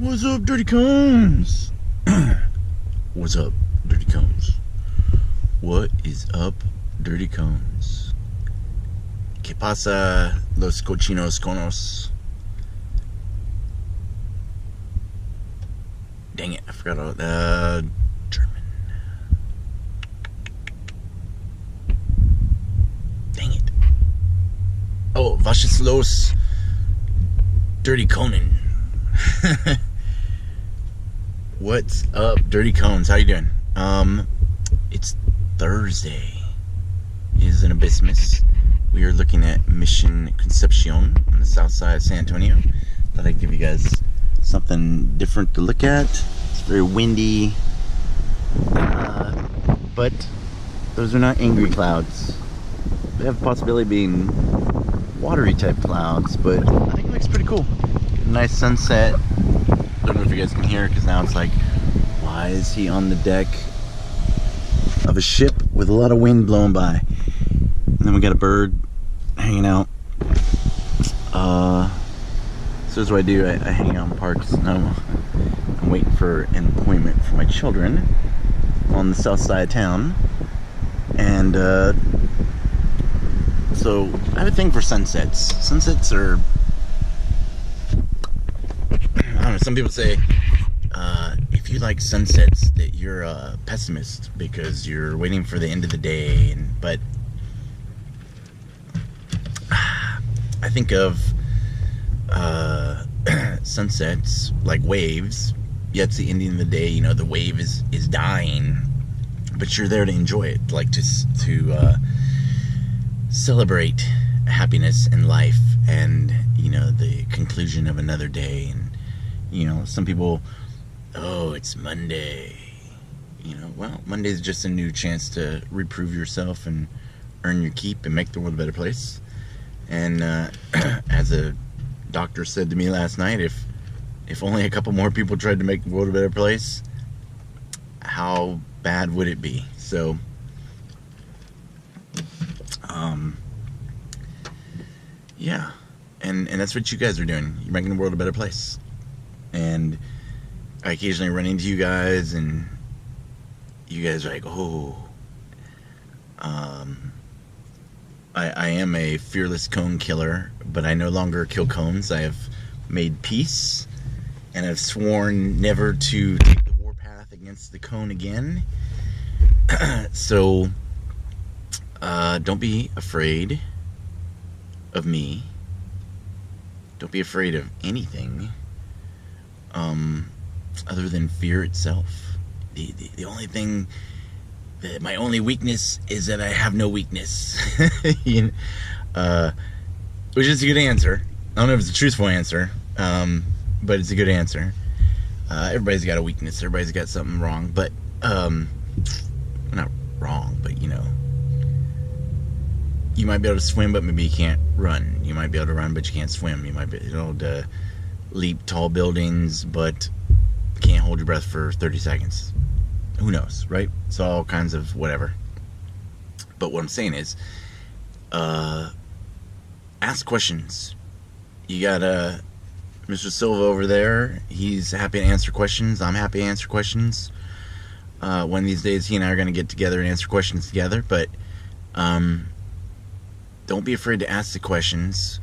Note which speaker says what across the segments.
Speaker 1: What's up, Dirty Cones? What's up, Dirty Cones? What is up, Dirty Cones? ¿Qué pasa, los cochinos conos? Dang it, I forgot all German. Dang it. Oh, was ist los, Dirty Conan? What's up, Dirty Cones? How you doing? It's Thursday. It is an Abyssmas. We are looking at Mission Concepcion on the south side of San Antonio. Thought I'd give you guys something different to look at. It's very windy, but those are not angry clouds. They have the possibility of being watery type clouds, but I think it looks pretty cool. Nice sunset. Don't know if you guys can hear it because now it's like, why is he on the deck of a ship with a lot of wind blowing by? And then we got a bird hanging out. So that's what I do. I hang out in parks. Now I'm waiting for an appointment for my children on the south side of town. And so I have a thing for sunsets. Sunsets are, I don't know, some people say if you like sunsets that you're a pessimist because you're waiting for the end of the day, but I think of sunsets like waves. Yeah, it's the ending of the day, you know, the wave is dying, but you're there to enjoy it, like to celebrate happiness and life and, you know, the conclusion of another day. And you know, some people, oh, it's Monday. You know, well, Monday is just a new chance to reprove yourself and earn your keep and make the world a better place. And as a doctor said to me last night, if only a couple more people tried to make the world a better place, how bad would it be? So, yeah, and that's what you guys are doing. You're making the world a better place. And I occasionally run into you guys, and you guys are like, oh, I am a fearless cone killer, but I no longer kill cones. I have made peace, and I've sworn never to take the warpath against the cone again. So, don't be afraid of me. Don't be afraid of anything. Other than fear itself. The only thing that my only weakness is that I have no weakness. You know, which is a good answer. I don't know if it's a truthful answer, but it's a good answer. Everybody's got a weakness. Everybody's got something wrong, but not wrong, but you know, you might be able to swim, but maybe you can't run. You might be able to run, but you can't swim. You might be able to leap tall buildings, but can't hold your breath for 30 seconds. Who knows, right? It's all kinds of whatever. But what I'm saying is, ask questions. You got Mr. Silva over there. He's happy to answer questions. I'm happy to answer questions. One of these days, he and I are going to get together and answer questions together. But don't be afraid to ask the questions.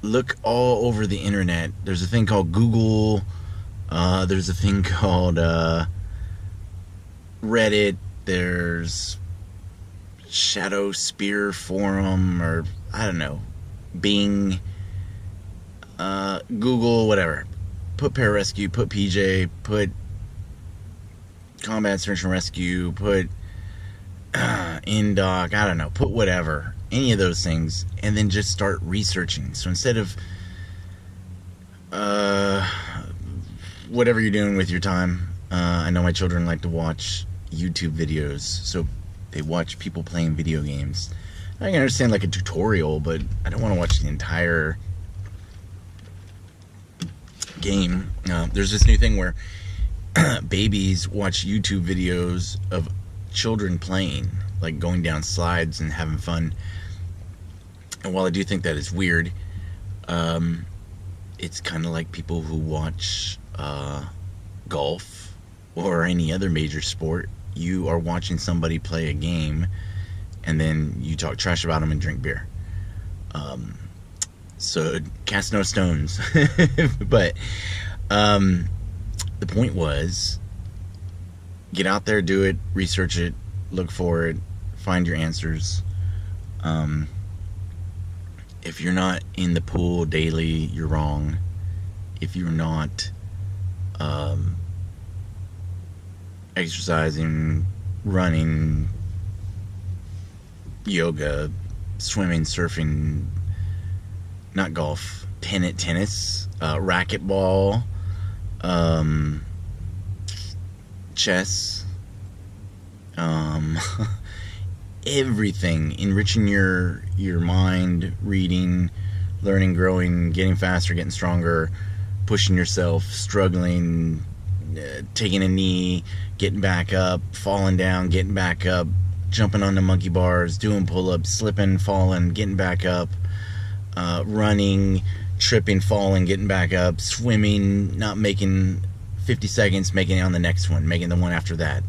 Speaker 1: Look all over the internet. There's a thing called Google. There's a thing called Reddit. There's Shadow Spear Forum, or I don't know, Bing, Google, whatever. Put Pararescue, put PJ, put Combat Search and Rescue, put InDoc, I don't know, put whatever. Any of those things, and then just start researching. So instead of whatever you're doing with your time, I know my children like to watch YouTube videos, so they watch people playing video games. I can understand like a tutorial, but I don't want to watch the entire game. There's this new thing where babies watch YouTube videos of children playing, like going down slides and having fun. And while I do think that is weird, it's kind of like people who watch golf or any other major sport, you are watching somebody play a game and then you talk trash about them and drink beer. So cast no stones. But the point was, get out there, do it, research it, look for it, find your answers. If you're not in the pool daily, you're wrong. If you're not exercising, running, yoga, swimming, surfing, not golf, tennis, racquetball, chess, everything, enriching your mind, reading, learning, growing, getting faster, getting stronger, pushing yourself, struggling, taking a knee, getting back up, falling down, getting back up, jumping on the monkey bars, doing pull-ups, slipping, falling, getting back up, running, tripping, falling, getting back up, swimming, not making 50 seconds, making it on the next one, making the one after that.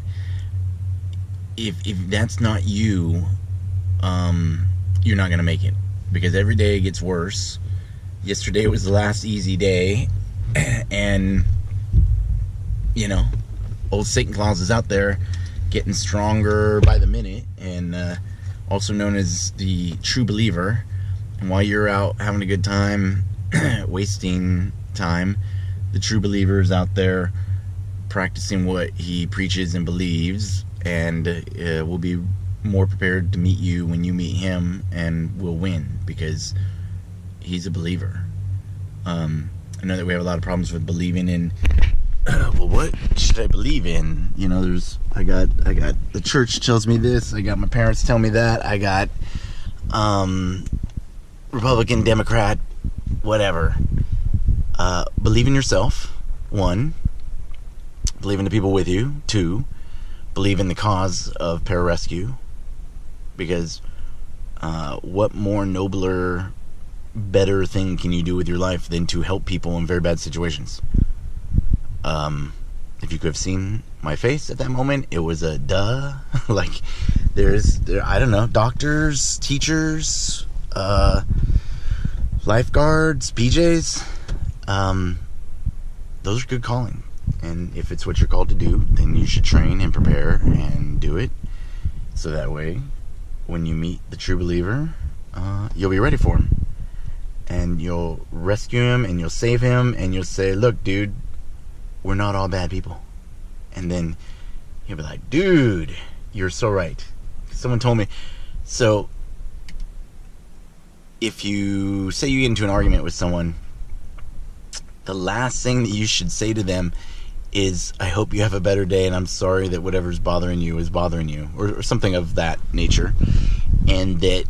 Speaker 1: If that's not you, you're not going to make it, because every day gets worse. Yesterday was the last easy day, and old Satan Claus is out there getting stronger by the minute, and also known as the true believer. And while you're out having a good time, wasting time, the true believer is out there practicing what he preaches and believes, and will be more prepared to meet you when you meet him, and will win because he's a believer. I know that we have a lot of problems with believing in well, what should I believe in? I got the church tells me this, I got my parents tell me that, I got Republican, Democrat, whatever. Believe in yourself, 1. Believe in the people with you, 2. Believe in the cause of Pararescue, because what more nobler, better thing can you do with your life than to help people in very bad situations? If you could have seen my face at that moment, it was a duh. Like, I don't know, doctors, teachers, lifeguards, PJs, those are good calling. And if it's what you're called to do, then you should train and prepare and do it, so that way when you meet the true believer, you'll be ready for him, and you'll rescue him, and you'll save him, and you'll say, look, dude, we're not all bad people. And then he'll be like, dude, you're so right. Someone told me. So if you say you get into an argument with someone, the last thing that you should say to them is, I hope you have a better day, and I'm sorry that whatever's bothering you is bothering you, or something of that nature, and that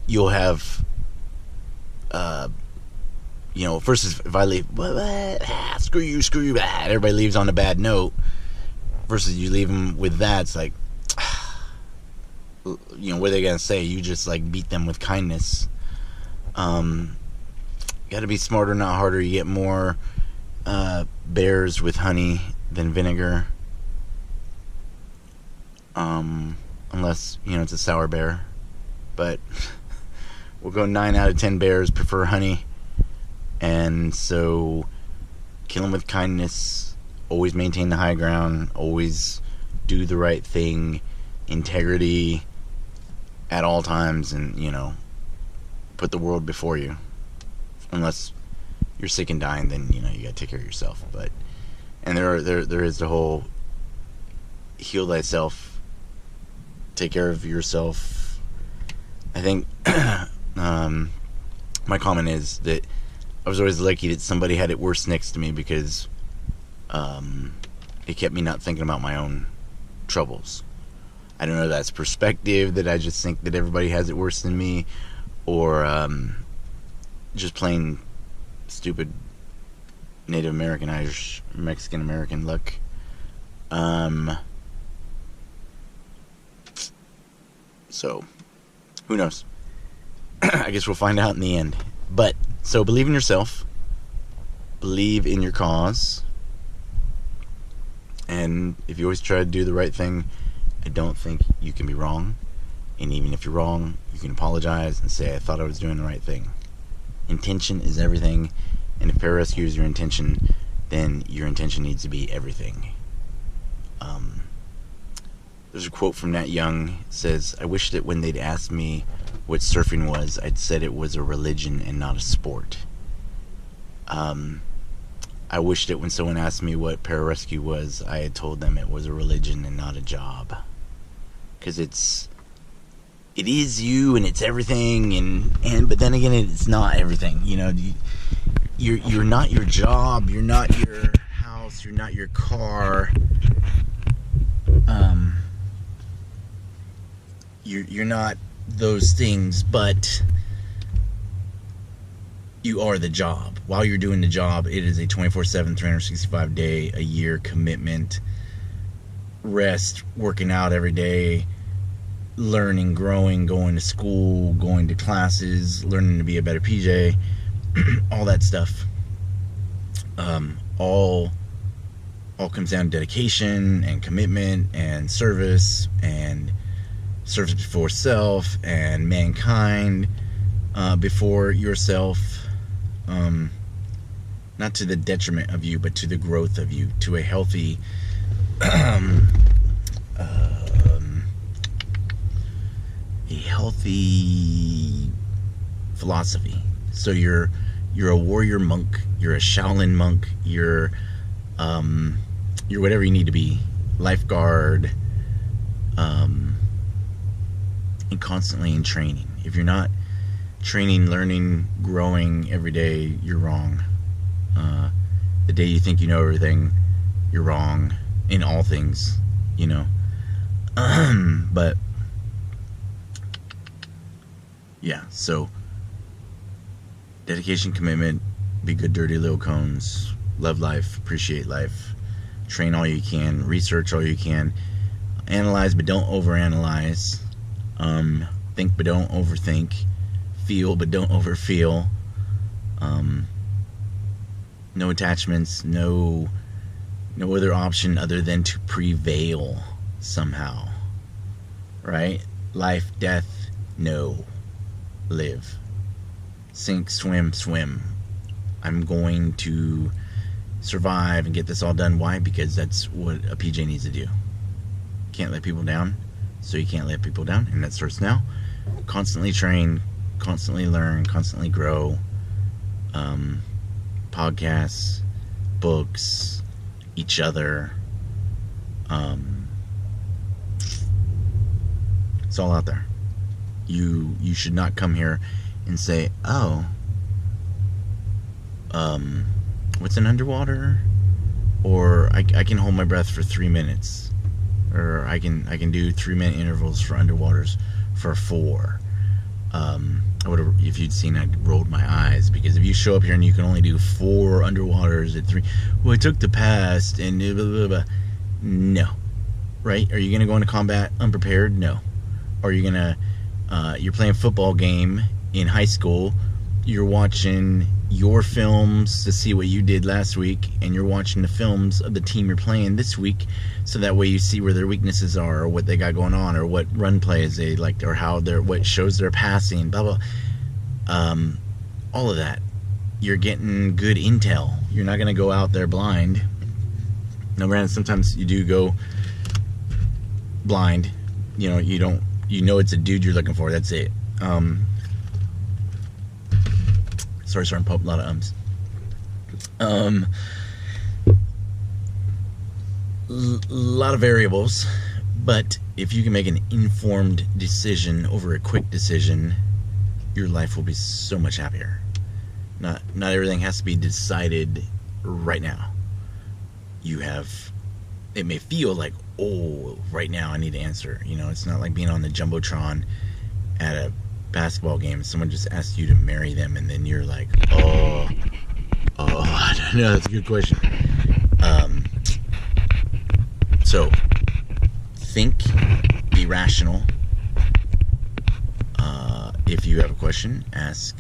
Speaker 1: you'll have versus if I leave, screw you, everybody leaves on a bad note, versus you leave them with that, it's like, what are they gonna say? You just like beat them with kindness. Gotta be smarter, not harder. You get more bears with honey than vinegar, unless it's a sour bear, but we'll go 9 out of 10 bears prefer honey. And so kill them with kindness, always maintain the high ground, always do the right thing, integrity at all times, and put the world before you. Unless you're sick and dying, then you gotta take care of yourself. And there is the whole heal thyself, take care of yourself. I think my comment is that I was always lucky that somebody had it worse next to me, because it kept me not thinking about my own troubles. I don't know if that's perspective, that I just think that everybody has it worse than me, or just plain stupid Native American, Irish, Mexican American luck. So who knows? I guess we'll find out in the end. But so believe in yourself, believe in your cause. And if you always try to do the right thing, I don't think you can be wrong. And even if you're wrong, you can apologize and say, I thought I was doing the right thing. Intention is everything. And if pararescue is your intention, then your intention needs to be everything. There's a quote from Nat Young. It says, I wish that when they'd asked me what surfing was, I'd said it was a religion and not a sport. I wish that when someone asked me what pararescue was, I had told them it was a religion and not a job. Because it is you and it's everything, and but then again, it's not everything. You know, you're not your job, you're not your house, you're not your car. You're not those things, but you are the job. While you're doing the job, it is a 24/7, 365-day a year commitment. Rest, working out every day, learning, growing, going to school, going to classes, learning to be a better PJ, all that stuff. All comes down to dedication and commitment and service before self and mankind before yourself. Not to the detriment of you, but to the growth of you, to a healthy philosophy. So you're a warrior monk, you're a Shaolin monk, you're whatever you need to be, lifeguard, and constantly in training. If you're not training, learning, growing every day, you're wrong. The day you think you know everything, you're wrong in all things, you know. But yeah, so dedication, commitment, be good dirty little cones, love life, appreciate life, train all you can, research all you can, analyze but don't overanalyze, think but don't overthink, feel but don't overfeel, no attachments, no other option other than to prevail somehow, right? Life, death, no. Live. Sink, swim, swim. I'm going to survive and get this all done. Why? Because that's what a PJ needs to do. Can't let people down, so you can't let people down, and that starts now. Constantly train, constantly learn, constantly grow. Podcasts, books, each other. It's all out there. You should not come here and say, oh, what's an underwater? Or I can hold my breath for 3 minutes, or I can do 3-minute intervals for underwaters for 4. I would have, if you'd seen, I rolled my eyes, because if you show up here and you can only do 4 underwaters at 3, well, I took the past and blah, blah, blah. No, right? Are you gonna go into combat unprepared? No. Are you gonna you're playing a football game in high school, you're watching your films to see what you did last week, and you're watching the films of the team you're playing this week, so that way you see where their weaknesses are, or what they got going on, or what run plays they like, or what shows they're passing, blah blah. All of that, you're getting good intel. You're not gonna go out there blind. Now granted, sometimes you do go blind. You know, you know it's a dude you're looking for, that's it. Sorry, I'm popping a lot of ums. Lot of variables, but if you can make an informed decision over a quick decision, your life will be so much happier. Not everything has to be decided right now. It may feel like, oh, right now I need to answer. You know, it's not like being on the Jumbotron at a basketball game. Someone just asks you to marry them, and then you're like, oh, I don't know. That's a good question. So think, be rational. If you have a question, ask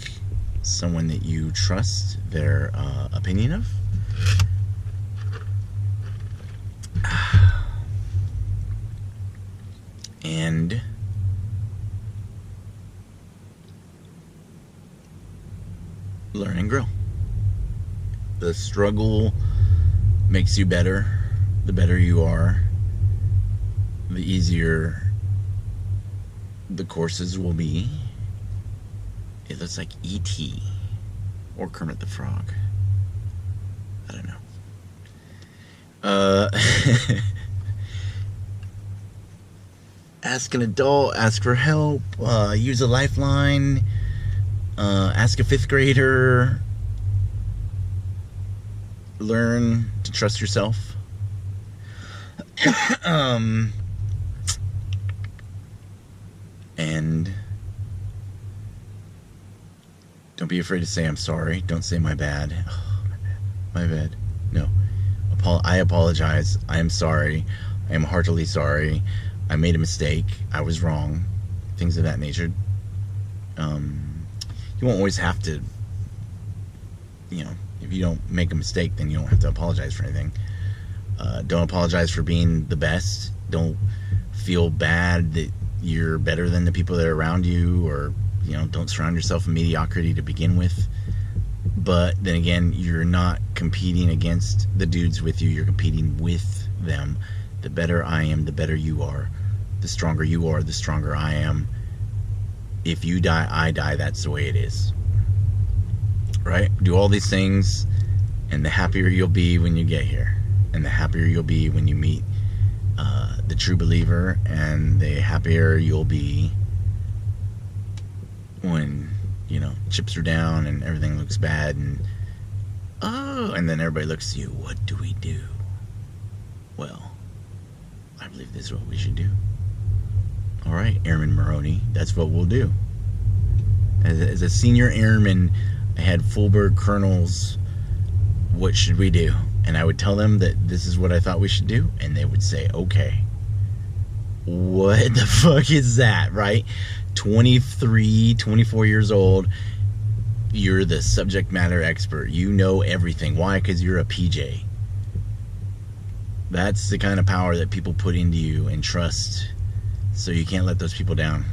Speaker 1: someone that you trust their opinion of. And learn and grow. The struggle makes you better. The better you are, the easier the courses will be. It looks like E.T. or Kermit the Frog. I don't know. Ask an adult, ask for help, use a lifeline, ask a 5th grader, learn to trust yourself. And don't be afraid to say I'm sorry. Don't say my bad. Oh, my bad. No. I apologize. I am sorry. I am heartily sorry. I made a mistake. I was wrong. Things of that nature. You won't always have to, if you don't make a mistake, then you don't have to apologize for anything. Don't apologize for being the best. Don't feel bad that you're better than the people that are around you, or don't surround yourself with mediocrity to begin with. But then again, you're not competing against the dudes with you. You're competing with them. The better I am, the better you are. The stronger you are, the stronger I am. If you die, I die. That's the way it is. Right? Do all these things, and the happier you'll be when you get here. And the happier you'll be when you meet the true believer. And the happier you'll be when, chips are down and everything looks bad. And then everybody looks at you. What do we do? Well, I believe this is what we should do. All right, Airman Maroney, that's what we'll do. As a senior airman, I had Fulberg colonels. What should we do? And I would tell them that this is what I thought we should do, and they would say, okay. What the fuck is that, right? 23, 24 years old, you're the subject matter expert. You know everything. Why? Because you're a PJ. That's the kind of power that people put into you and trust. So you can't let those people down.